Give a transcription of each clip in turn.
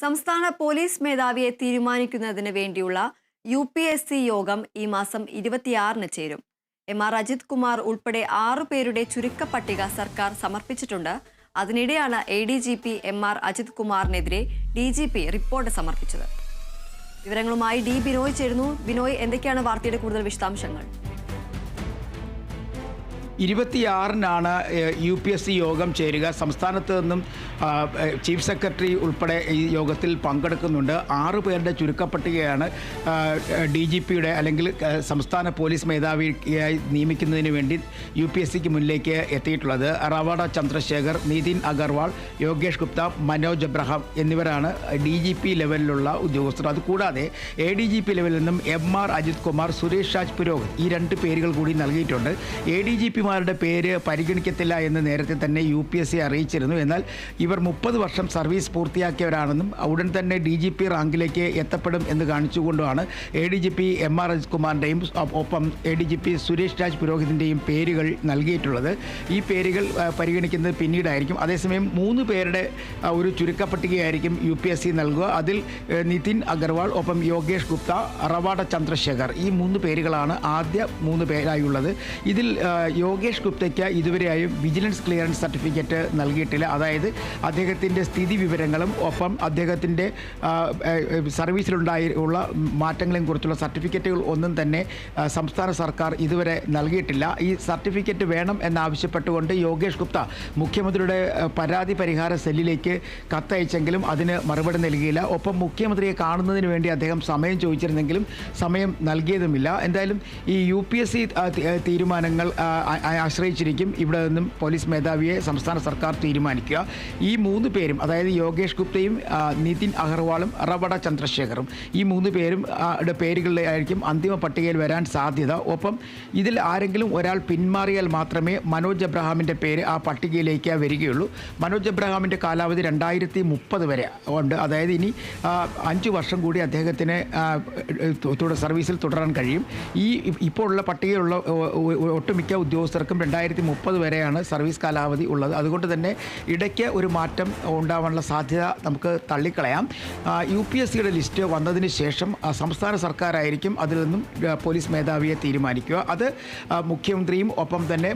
സംസ്ഥാന പോലീസ് മേധാവിയെ തീരുമാനിക്കുന്നതിന് വേണ്ടിയുള്ള UPSC യോഗം ഈ മാസം 26-ന് ചേരും. MR അജിത് കുമാർ ഉൾപ്പെടെ 6 പേരുടെ ചുരുക്കപ്പട്ടിക സർക്കാർ സമർപ്പിച്ചിട്ടുണ്ട്. അതിനിടെയാണ് ADGP MR അജിത് കുമാറിനെതിരെ DGP റിപ്പോർട്ട് സമർപ്പിച്ചത്. വിവരങ്ങളുമായി ബിനോയ് ചേരുന്നു. ബിനോയ്, എന്തൊക്കെയാണ് വാർത്തയുടെ കൂടുതൽ വിശദാംശങ്ങൾ? 26-നാണ് UPSC യോഗം ചേരുക. സംസ്ഥാനത്ത് നിന്നും ചീഫ് സെക്രട്ടറി ഉൾപ്പെടെ ഈ യോഗത്തിൽ പങ്കെടുക്കുന്നുണ്ട്. 6 പേരുടെ ചുരുക്കപ്പട്ടികയാണ് DGPയുടെ അല്ലെങ്കിൽ സംസ്ഥാന പോലീസ് മേധാവിയായി നിയമിക്കുന്നതിന് വേണ്ടി UPSCക്ക് മുന്നിലേക്ക് എത്തിയിട്ടുള്ളത്. റവാഡ ചന്ദ്രശേഖർ, നിതിൻ അഗർവാൾ, യോഗേഷ് ഗുപ്ത, മനോജ് എബ്രഹാം എന്നിവരാണ് DGP ലെവലിലുള്ള ഉദ്യോഗസ്ഥർ. അതുകൂടാതെ ADGP ലെവലിൽ നിന്നും MR അജിത് കുമാർ, സുരേഷ് രാജ് പുരോഹിത് ഈ 2 പേരുകൾ കൂടി നൽകിയിട്ടുണ്ട്. ADGP രുടെ പേര് പരിഗണിക്കത്തില്ല എന്ന് നേരത്തെ തന്നെ UPSC അറിയിച്ചിരുന്നു. എന്നാൽ ഇവർ 30 വർഷം സർവീസ് പൂർത്തിയാക്കിയവരാണെന്നും ഉടൻ തന്നെ DGP റാങ്കിലേക്ക് എത്തപ്പെടും എന്ന് കാണിച്ചുകൊണ്ടാണ് ADGP MR അജിത് കുമാറിൻ്റെയും ഒപ്പം ADGP സുരേഷ് രാജ് പുരോഹിതിൻ്റെയും പേരുകൾ നൽകിയിട്ടുള്ളത്. ഈ പേരുകൾ പരിഗണിക്കുന്നത് പിന്നീടായിരിക്കും. അതേസമയം 3 പേരുടെ ഒരു ചുരുക്കപ്പട്ടികയായിരിക്കും UPSC നൽകുക. അതിൽ നിതിൻ അഗർവാൾ, ഒപ്പം യോഗേഷ് ഗുപ്ത, റവാഡ ചന്ദ്രശേഖർ ഈ 3 പേരുകളാണ് ആദ്യ 3 പേരായുള്ളത്. ഇതിൽ യോഗേഷ് ഗുപ്തയ്ക്ക് ഇതുവരെയായും വിജിലൻസ് ക്ലിയറൻസ് സർട്ടിഫിക്കറ്റ് നൽകിയിട്ടില്ല. അതായത് അദ്ദേഹത്തിൻ്റെ സ്ഥിതി വിവരങ്ങളും ഒപ്പം അദ്ദേഹത്തിൻ്റെ സർവീസിലുണ്ടായുള്ള മാറ്റങ്ങളെയും കുറിച്ചുള്ള സർട്ടിഫിക്കറ്റുകൾ ഒന്നും തന്നെ സംസ്ഥാന സർക്കാർ ഇതുവരെ നൽകിയിട്ടില്ല. ഈ സർട്ടിഫിക്കറ്റ് വേണം എന്നാവശ്യപ്പെട്ടുകൊണ്ട് യോഗേഷ് ഗുപ്ത മുഖ്യമന്ത്രിയുടെ പരാതി പരിഹാര സെല്ലിലേക്ക് കത്തയച്ചെങ്കിലും അതിന് മറുപടി നൽകിയില്ല. ഒപ്പം മുഖ്യമന്ത്രിയെ കാണുന്നതിന് വേണ്ടി അദ്ദേഹം സമയം ചോദിച്ചിരുന്നെങ്കിലും സമയം നൽകിയതുമില്ല. എന്തായാലും ഈ UPSC തീരുമാനങ്ങൾ ആശ്രയിച്ചിരിക്കും ഇവിടെ നിന്നും പോലീസ് മേധാവിയെ സംസ്ഥാന സർക്കാർ തീരുമാനിക്കുക. ഈ 3 പേരും, അതായത് യോഗേഷ് ഗുപ്തയും നിതിൻ അഗർവാളും റവാഡ ചന്ദ്രശേഖറും ഈ 3 പേരും പേരുകളിലായിരിക്കും അന്തിമ പട്ടികയിൽ വരാൻ സാധ്യത. ഒപ്പം ഇതിൽ ആരെങ്കിലും ഒരാൾ പിന്മാറിയാൽ മാത്രമേ മനോജ് എബ്രഹാമിൻ്റെ പേര് ആ പട്ടികയിലേക്ക് വരികയുള്ളൂ. മനോജ് എബ്രഹാമിൻ്റെ കാലാവധി 2030 വരെ ഉണ്ട്. അതായത് ഇനി 5 വർഷം കൂടി അദ്ദേഹത്തിന് സർവീസിൽ തുടരാൻ കഴിയും. ഇപ്പോൾ ഉള്ള പട്ടികയിലുള്ള ഒട്ടുമിക്ക ഉദ്യോഗസ്ഥർക്കും 2030 വരെയാണ് സർവീസ് കാലാവധി ഉള്ളത്. അതുകൊണ്ട് തന്നെ ഇടയ്ക്ക് ഒരു മാറ്റം ഉണ്ടാവാനുള്ള സാധ്യത നമുക്ക് തള്ളിക്കളയാം. UPSCയുടെ ലിസ്റ്റ് വന്നതിന് ശേഷം സംസ്ഥാന സർക്കാരായിരിക്കും അതിൽ നിന്നും പോലീസ് മേധാവിയെ തീരുമാനിക്കുക. അത് മുഖ്യമന്ത്രിയും ഒപ്പം തന്നെ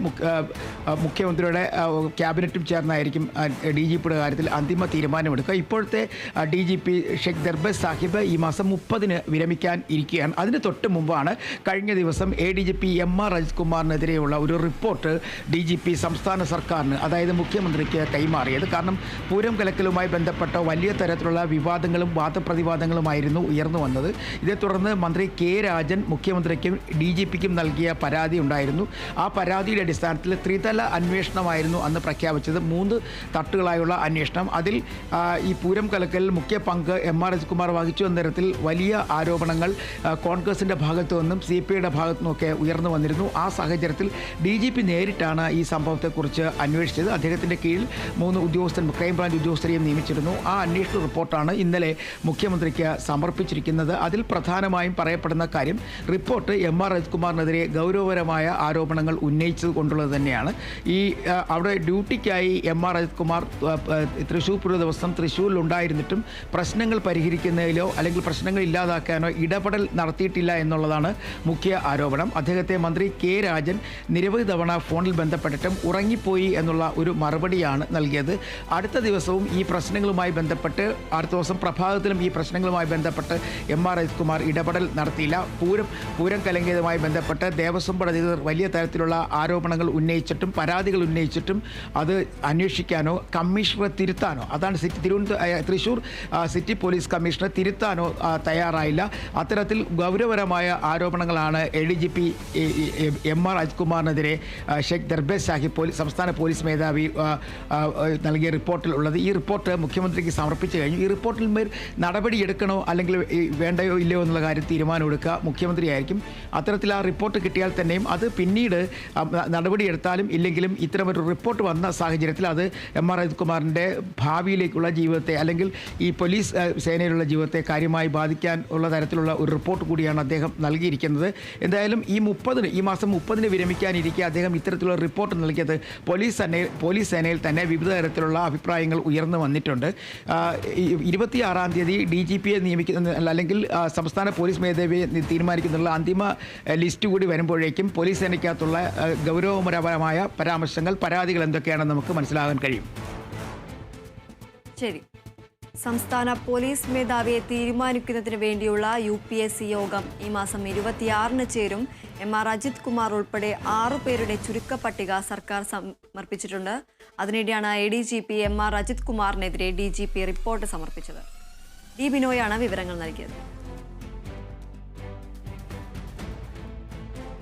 മുഖ്യമന്ത്രിയുടെ ക്യാബിനറ്റും ചേർന്നായിരിക്കും DGPയുടെ കാര്യത്തിൽ അന്തിമ തീരുമാനമെടുക്കുക. ഇപ്പോഴത്തെ DGP ഷെയ്ഖ് ദർബസ് സാഹിബ് ഈ മാസം 30-ന് വിരമിക്കാൻ ഇരിക്കുകയാണ്. അതിന് തൊട്ട് മുമ്പാണ് കഴിഞ്ഞ ദിവസം ADGP MR അജിത് കുമാറിനെതിരെയുള്ള ഒരു റിപ്പോർട്ട് DGP സംസ്ഥാന സർക്കാരിന്, അതായത് മുഖ്യമന്ത്രിക്ക് കൈമാറിയത്. കാരണം പൂരം കലക്കലുമായി ബന്ധപ്പെട്ട വലിയ തരത്തിലുള്ള വിവാദങ്ങളും വാദപ്രതിവാദങ്ങളുമായിരുന്നു ഉയർന്നു വന്നത്. ഇതേ തുടർന്ന് മന്ത്രി K രാജൻ മുഖ്യമന്ത്രിക്കും DGPക്കും നൽകിയ പരാതി ഉണ്ടായിരുന്നു. ആ പരാതിയുടെ അടിസ്ഥാനത്തിൽ ത്രിതല അന്വേഷണമായിരുന്നു അന്ന് പ്രഖ്യാപിച്ചത്. 3 തട്ടുകളായുള്ള അന്വേഷണം. അതിൽ ഈ പൂരം കലക്കലിൽ മുഖ്യ പങ്ക് MR അജിത് കുമാർ വഹിച്ചു എന്ന തരത്തിൽ വലിയ ആരോപണങ്ങൾ കോൺഗ്രസിൻ്റെ ഭാഗത്തു നിന്നും CPIയുടെ ഭാഗത്തു നിന്നൊക്കെ ഉയർന്നു വന്നിരുന്നു. ആ സാഹചര്യത്തിൽ DGP നേരിട്ടാണ് ഈ സംഭവത്തെക്കുറിച്ച് അന്വേഷിച്ചത്. അദ്ദേഹത്തിൻ്റെ കീഴിൽ 3 ഉദ്യോഗസ്ഥൻ, ക്രൈംബ്രാഞ്ച് ഉദ്യോഗസ്ഥരെയും നിയമിച്ചിരുന്നു. ആ അന്വേഷണ റിപ്പോർട്ടാണ് ഇന്നലെ മുഖ്യമന്ത്രിക്ക് സമർപ്പിച്ചിരിക്കുന്നത്. അതിൽ പ്രധാനമായും പറയപ്പെടുന്ന കാര്യം, റിപ്പോർട്ട് MR അജിത് കുമാറിനെതിരെ ഗൗരവപരമായ ആരോപണങ്ങൾ ഉന്നയിച്ചത് കൊണ്ടുള്ളത് തന്നെയാണ്. അവിടെ ഡ്യൂട്ടിക്കായി MR അജിത് കുമാർ തൃശ്ശൂർ ഒരു ദിവസം തൃശ്ശൂരിലുണ്ടായിരുന്നിട്ടും പ്രശ്നങ്ങൾ പരിഹരിക്കുന്നതിലോ അല്ലെങ്കിൽ പ്രശ്നങ്ങൾ ഇല്ലാതാക്കാനോ ഇടപെടൽ നടത്തിയിട്ടില്ല എന്നുള്ളതാണ് മുഖ്യ ആരോപണം. അദ്ദേഹത്തെ മന്ത്രി K രാജൻ നിരവധി തവണ ഫോണിൽ ബന്ധപ്പെട്ടിട്ടും ഉറങ്ങിപ്പോയി എന്നുള്ള ഒരു മറുപടിയാണ് നൽകിയത്. അടുത്ത ദിവസവും ഈ പ്രശ്നങ്ങളുമായി ബന്ധപ്പെട്ട്, അടുത്ത ദിവസം പ്രഭാതത്തിലും ഈ പ്രശ്നങ്ങളുമായി ബന്ധപ്പെട്ട് MR അജിത് കുമാർ ഇടപെടൽ നടത്തിയില്ല. പൂരം കലങ്കിയതുമായി ബന്ധപ്പെട്ട് ദേവസ്വം ബോർഡ് അധികൃതർ വലിയ തരത്തിലുള്ള ആരോപണങ്ങൾ ഉന്നയിച്ചിട്ടും പരാതികൾ ഉന്നയിച്ചിട്ടും അത് അന്വേഷിക്കാനോ കമ്മീഷണറെ തിരുത്താനോ, അതാണ് തൃശ്ശൂർ സിറ്റി പോലീസ് കമ്മീഷണറെ തിരുത്താനോ തയ്യാറായില്ല. അത്തരത്തിൽ ഗൗരവപരമായ ആരോപണങ്ങളാണ് ADGP MR അജിത് കുമാറിനെതിരെ ഷെയ്ഖ് ദർബസ് സാഹിബ് സംസ്ഥാന പോലീസ് മേധാവി നൽകിയ റിപ്പോർട്ടിൽ ഉള്ളത്. ഈ റിപ്പോർട്ട് മുഖ്യമന്ത്രിക്ക് സമർപ്പിച്ചു കഴിഞ്ഞു. ഈ റിപ്പോർട്ടിൽ മേൽ നടപടിയെടുക്കണോ അല്ലെങ്കിൽ വേണ്ടയോ ഇല്ലയോ എന്നുള്ള കാര്യം തീരുമാനമെടുക്കുക മുഖ്യമന്ത്രിയായിരിക്കും. അത്തരത്തിൽ ആ റിപ്പോർട്ട് കിട്ടിയാൽ തന്നെയും അത് പിന്നീട് നടപടിയെടുത്താലും ഇല്ലെങ്കിലും ഇത്തരമൊരു റിപ്പോർട്ട് വന്ന സാഹചര്യത്തിൽ അത് MR അജിത് കുമാറിൻ്റെ ഭാവിയിലേക്കുള്ള ജീവിതത്തെ അല്ലെങ്കിൽ ഈ പോലീസ് സേനയിലുള്ള ജീവിതത്തെ കാര്യമായി ബാധിക്കാൻ ഉള്ള തരത്തിലുള്ള ഒരു റിപ്പോർട്ട് കൂടിയാണ് അദ്ദേഹം നൽകിയിരിക്കുന്നത്. എന്തായാലും ഈ മാസം 30-ന് വിരമിക്കാനിരിക്കെ സേനയ്ക്ക് അദ്ദേഹം ഇത്തരത്തിലുള്ള റിപ്പോർട്ട് നൽകിയത് പോലീസ് സേനയിൽ തന്നെ വിവിധ തരത്തിലുള്ള അഭിപ്രായങ്ങൾ ഉയർന്നു വന്നിട്ടുണ്ട്. 26-ാം തീയതി DGPയെ നിയമിക്കുന്ന അല്ലെങ്കിൽ സംസ്ഥാന പോലീസ് മേധാവിയെ തീരുമാനിക്കുന്നുള്ള അന്തിമ ലിസ്റ്റ് കൂടി വരുമ്പോഴേക്കും പോലീസ് സേനയ്ക്കകത്തുള്ള ഗൗരവപരമായ പരാമർശങ്ങൾ, പരാതികൾ എന്തൊക്കെയാണെന്ന് നമുക്ക് മനസ്സിലാകാൻ കഴിയും. ശരി. സംസ്ഥാന പോലീസ് മേധാവിയെ തീരുമാനിക്കുന്നതിന് വേണ്ടിയുള്ള UPSC യോഗം ഈ മാസം 26-ന് ചേരും. MR അജിത് കുമാർ ഉൾപ്പെടെ 6 പേരുടെ ചുരുക്കപ്പട്ടിക സർക്കാർ സമർപ്പിച്ചിട്ടുണ്ട്. അതിനിടെയാണ് ADGP MR അജിത് കുമാറിനെതിരെ DGP റിപ്പോർട്ട് സമർപ്പിച്ചത്. ഡി ബിനോയാണ് വിവരങ്ങൾ നൽകിയത്.